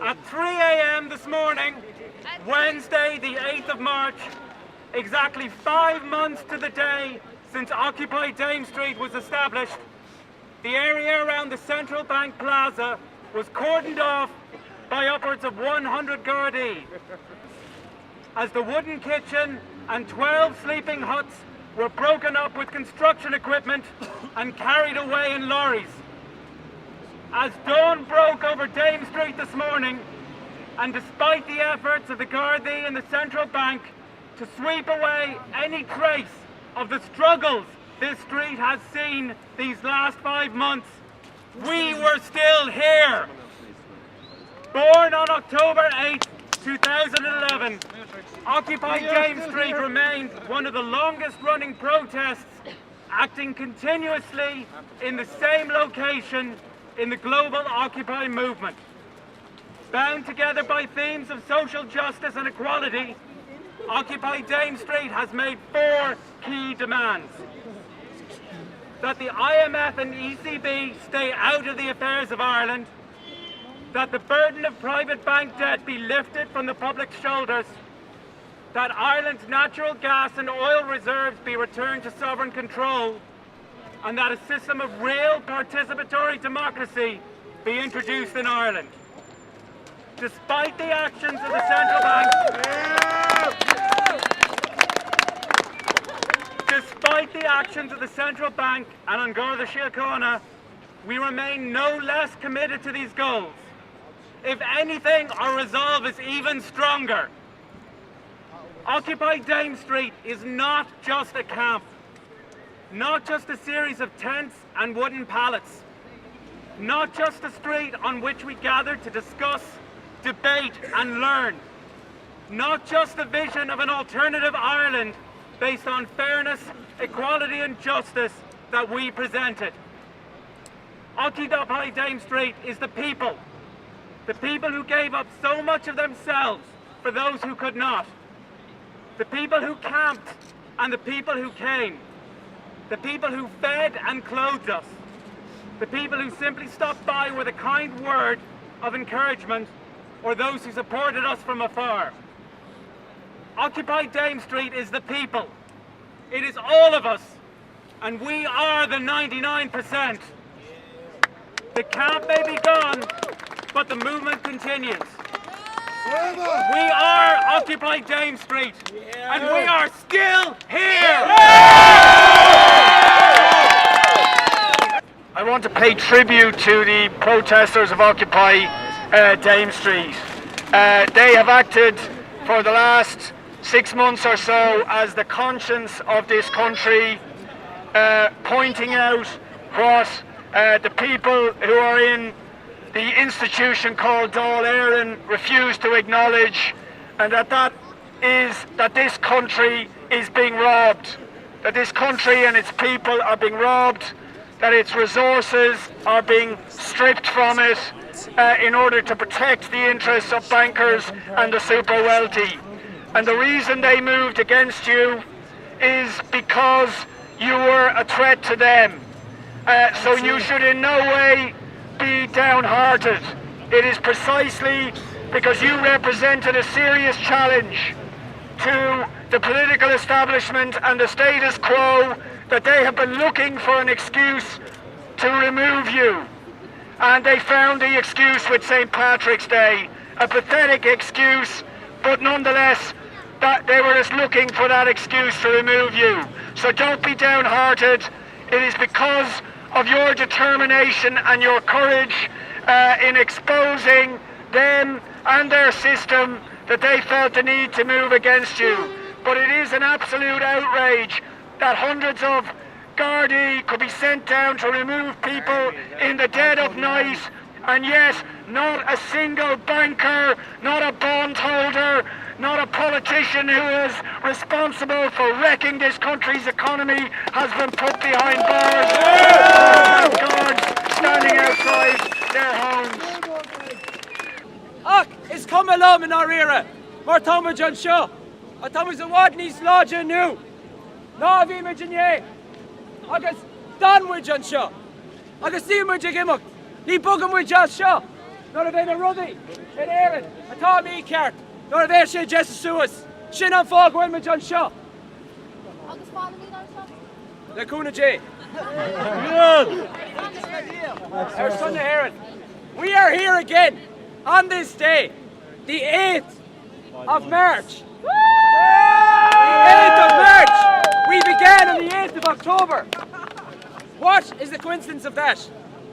At 3 a.m. this morning, Wednesday the 8th of March, exactly 5 months to the day since Occupy Dame Street was established, the area around the Central Bank Plaza was cordoned off by upwards of 100 Gardaí, as the wooden kitchen and 12 sleeping huts were broken up with construction equipment and carried away in lorries. As dawn broke over Dame Street this morning, and despite the efforts of the Gardaí and the Central Bank to sweep away any trace of the struggles this street has seen these last 5 months, we were still here. Born on October 8, 2011, Occupy Dame Street remained one of the longest running protests, acting continuously in the same location in the global Occupy movement. Bound together by themes of social justice and equality, Occupy Dame Street has made 4 key demands. That the IMF and ECB stay out of the affairs of Ireland, that the burden of private bank debt be lifted from the public's shoulders, that Ireland's natural gas and oil reserves be returned to sovereign control, and that a system of real participatory democracy be introduced in Ireland. Despite the actions of the Central Bank, despite the actions of the Central Bank and An Garda Síochána, we remain no less committed to these goals. If anything, our resolve is even stronger. Occupy Dame Street is not just a camp, not just a series of tents and wooden pallets, not just a street on which we gather to discuss, debate and learn, not just the vision of an alternative Ireland based on fairness, equality and justice that we presented. Occupy Dame Street is the people who gave up so much of themselves for those who could not, the people who camped and the people who came, the people who fed and clothed us, the people who simply stopped by with a kind word of encouragement, or those who supported us from afar. Occupy Dame Street is the people. It is all of us, and we are the 99%. The camp may be gone, but the movement continues. We are Occupy Dame Street, and we are still here! I want to pay tribute to the protesters of Occupy Dame Street. They have acted for the last 6 months or so as the conscience of this country, pointing out what the people who are in the institution called Dáil Éireann refuse to acknowledge, and that this country is being robbed, that this country and its people are being robbed, that its resources are being stripped from it in order to protect the interests of bankers and the super wealthy. And the reason they moved against you is because you were a threat to them. So you should in no way be downhearted. It is precisely because you represented a serious challenge to the political establishment and the status quo that they have been looking for an excuse to remove you. And they found the excuse with St. Patrick's Day, a pathetic excuse, but nonetheless that they were just looking for that excuse to remove you. So don't be downhearted. It is because of your determination and your courage in exposing them and their system that they felt the need to move against you. But it is an absolute outrage that hundreds of Gardaí could be sent down to remove people in the dead of night, and yet not a single banker, not a bondholder, not a politician who is responsible for wrecking this country's economy has been put behind bars. Guards standing outside their homes. Ach, it's come along in our era. Mar Thomas John Shaw. A Thomas a Wadney's Lodge and New. No, of image in ye. Agus Danwich John Shaw. Agus Seamwich a Gimmock. He bug him with Josh Shaw. Not a vein of Ruddy. in Éireann, atá mí ceart, nor a bheith sé Jesse Suas, sin an fág bhfuil me John Shaw. Agus fáil ní dar seo? Le Cúna J. Our son of Éireann. We are here again on this day, the 8th of March. The 8th of March! We began on the 8th of October. What is the coincidence of that?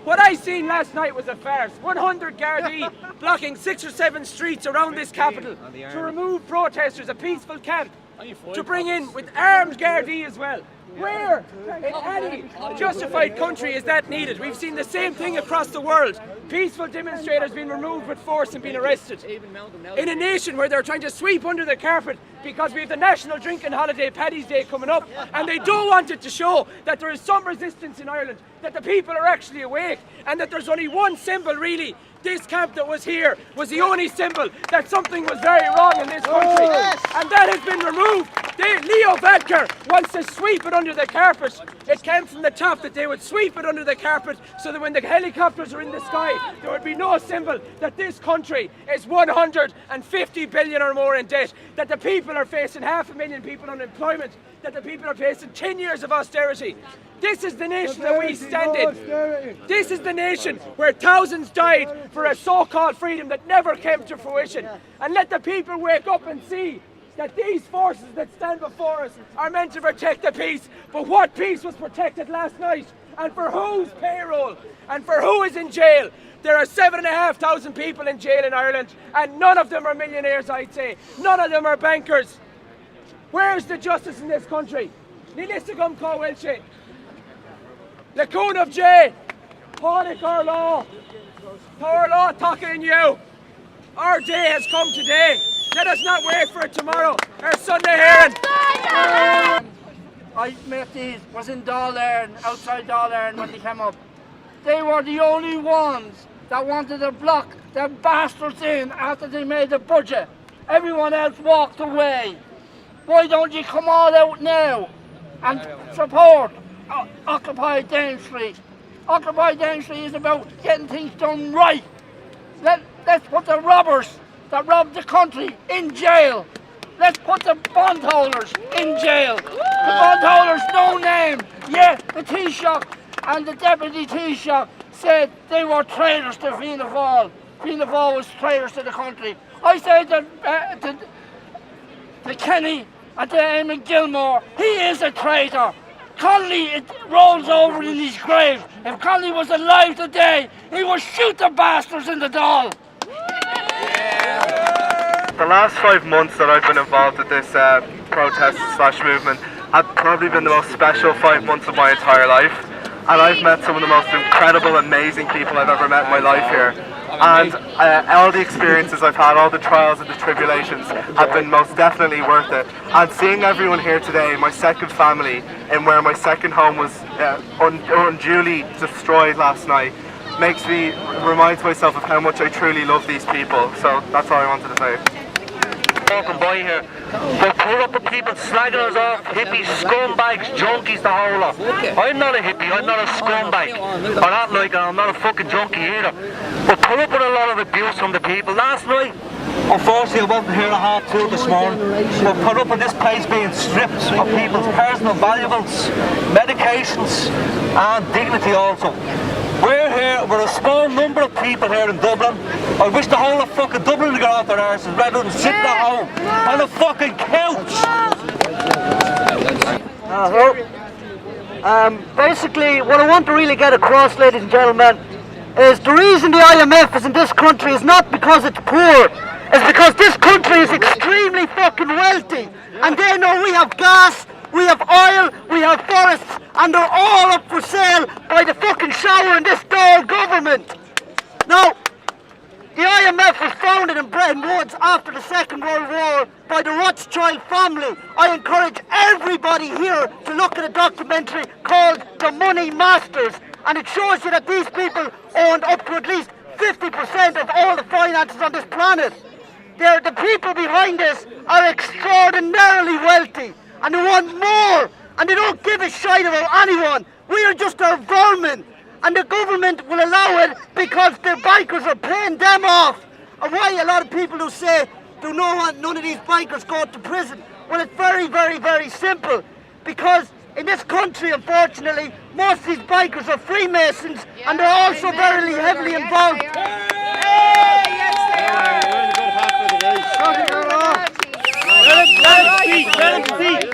What I seen last night was a farce. 100 Gardaí blocking 6 or 7 streets around this capital to remove protesters, a peaceful camp, to bring in with armed Gardaí as well. Where in any justified country is that needed? We've seen the same thing across the world. Peaceful demonstrators being removed with force and being arrested. In a nation where they're trying to sweep under the carpet because we have the national drinking holiday, Paddy's Day, coming up, and they don't want it to show that there is some resistance in Ireland, that the people are actually awake, and that there's only one symbol really. This camp that was here was the only symbol that something was very wrong in this country, and that has been removed. Leo Varadkar wants to sweep it under the carpet. It came from the top that they would sweep it under the carpet so that when the helicopters are in the sky, there would be no symbol that this country is 150 billion or more in debt, that the people are facing 500,000 people unemployment, that the people are facing 10 years of austerity. This is the nation that we stand in. This is the nation where thousands died for a so-called freedom that never came to fruition. And let the people wake up and see that these forces that stand before us are meant to protect the peace. But what peace was protected last night? And for whose payroll? And for who is in jail? There are 7,500 people in jail in Ireland, and none of them are millionaires, I'd say. None of them are bankers. Where's the justice in this country? Ní lista gum cá bhfuil sé. Le Cún of J, Pádraig our law. Our law talking in you. Our day has come today. Let us not wait for it tomorrow. Our Sunday Éireann. I met these, was in Dublin, outside Dublin when they came up. They were the only ones that wanted to block the bastards in after they made the budget. Everyone else walked away. Why don't you come all out now and support Occupy Dame Street? Occupy Dame Street is about getting things done right. Let's put the robbers that robbed the country in jail. Let's put the bondholders in jail. The bondholders, no name. Yeah, the Taoiseach and the Deputy Taoiseach said they were traitors to Fianna Fáil. Fianna Fáil was traitors to the country. I said to Kenny and to Eamon Gilmore, he is a traitor. Connolly, it rolls over in his grave. If Connolly was alive today, he would shoot the bastards in the Dáil. The last 5 months that I've been involved with this protest / movement have probably been the most special 5 months of my entire life, and I've met some of the most incredible, amazing people I've ever met in my life here. And all the experiences I've had, all the trials and the tribulations have been most definitely worth it. And seeing everyone here today, my second family, and where my second home was unduly destroyed last night, reminds myself of how much I truly love these people. So that's all I wanted to say. Walking by here, they pull up with people slagging us off, hippies, scumbags, junkies, the whole lot. I'm not a hippie, I'm not a scumbag, I'm not a fucking junkie either. But pull up with a lot of abuse from the people. Last night, unfortunately I wasn't here at 2:30 this morning, but put up with this place being stripped of people's personal valuables, medications and dignity also. We're here, we're a small number of people here in Dublin. I wish the whole of fucking Dublin would get off their arses rather than sitting at home on a fucking couch. Basically, what I want to really get across, ladies and gentlemen, is the reason the IMF is in this country is not because it's poor, it's because this country is extremely fucking wealthy, and they know we have gas, we have oil, we have forests, and they're all up for sale by the fucking shower in this Dáil government. Now, the IMF was founded in Bretton Woods after the Second World War by the Rothschild family. I encourage everybody here to look at a documentary called The Money Masters, and it shows you that these people owned up to at least 50% of all the finances on this planet. The people behind this are extraordinarily wealthy, and they want more, and they don't give a shit about anyone. We are just their vermin, and the government will allow it because the bikers are paying them off. And why a lot of people who say do not want none of these bikers go to prison? Well, it's very, very, very simple. Because in this country, unfortunately, most of these bikers are Freemasons, and they're also very heavily involved.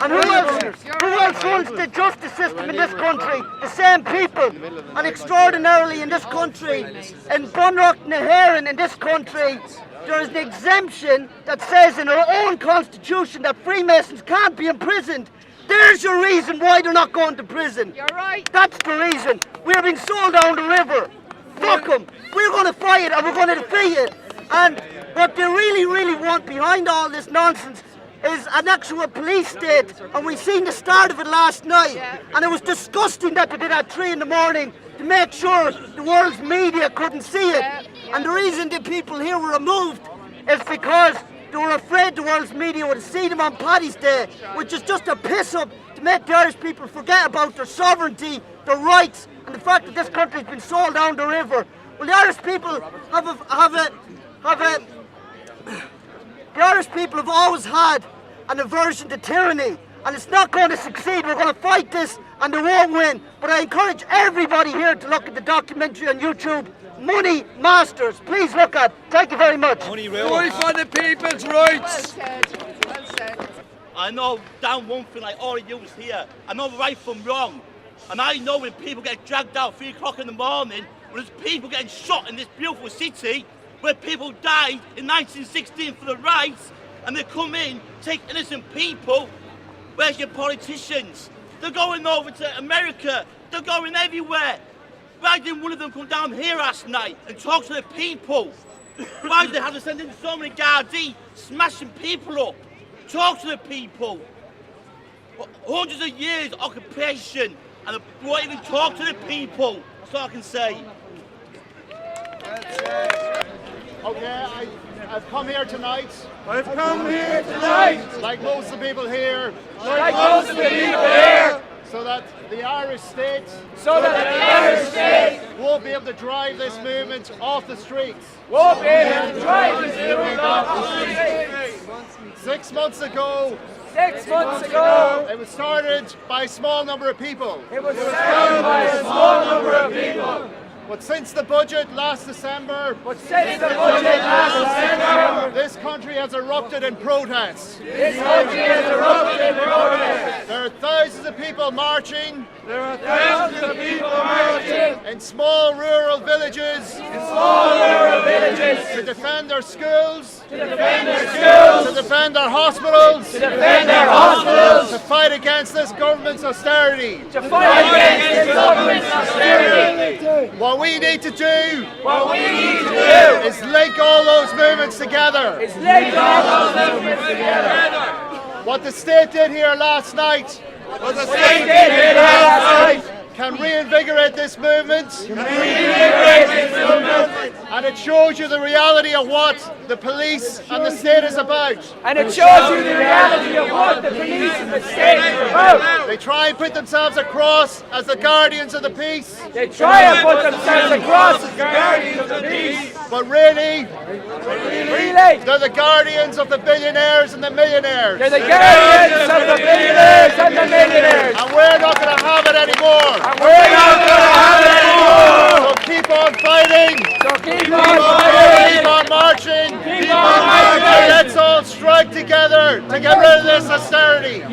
And who else runs the justice system in this country? The same people. And extraordinarily in this country, in Bunrock na Héireann in this country, there is an exemption that says in our own constitution that Freemasons can't be imprisoned. There's your reason why they're not going to prison. You're right. That's the reason. We're being sold down the river. Fuck them. We're going to fight it and we're going to defeat it. And what they really, really want behind all this nonsense is an actual police state. And we seen the start of it last night. And it was disgusting that they did at 3 in the morning to make sure the world's media couldn't see it. And the reason the people here were removed is because they were afraid the world's media would see them on Paddy's Day, which is just a piss-up to make the Irish people forget about their sovereignty, their rights, and the fact that this country's been sold down the river. Well, the Irish people the Irish people have always had an aversion to tyranny, and it's not going to succeed. We're going to fight this, and they won't win. But I encourage everybody here to look at the documentary on YouTube, Money Masters. Please look at it. Thank you very much. Fight for the people's rights. Well said. I know down one thing like all of you is here. I know right from wrong. And I know when people get dragged out 3 o'clock in the morning, when there's people getting shot in this beautiful city, where people died in 1916 for the rights, and they come in, take innocent people. Where's your politicians? They're going over to America. They're going everywhere. Why didn't one of them come down here last night and talk to the people? Why did they have to send in so many Gardaí smashing people up? Talk to the people. Hundreds of years of occupation, and they won't even talk to the people. That's all I can say. Okay, I've come here tonight. Like most of the people here. So that the Irish state. Won't be able to drive this movement off the streets. 6 months ago. 6 months ago, It was started by a small number of people. But since the budget last December, this country has erupted in protest. There are thousands of people marching. In small rural villages. To defend their schools. To defend our hospitals. To fight against this government's austerity. What we need to do is link all those movements together. What the state did here last night can reinvigorate this movement. And it shows you the reality of what the police and the state is about. They try and put themselves across as the guardians of the peace. But really, they're the guardians of the billionaires and the millionaires. And we're not going to have it anymore. So keep on fighting. Keep on marching. And let's all strike together to get rid of this austerity.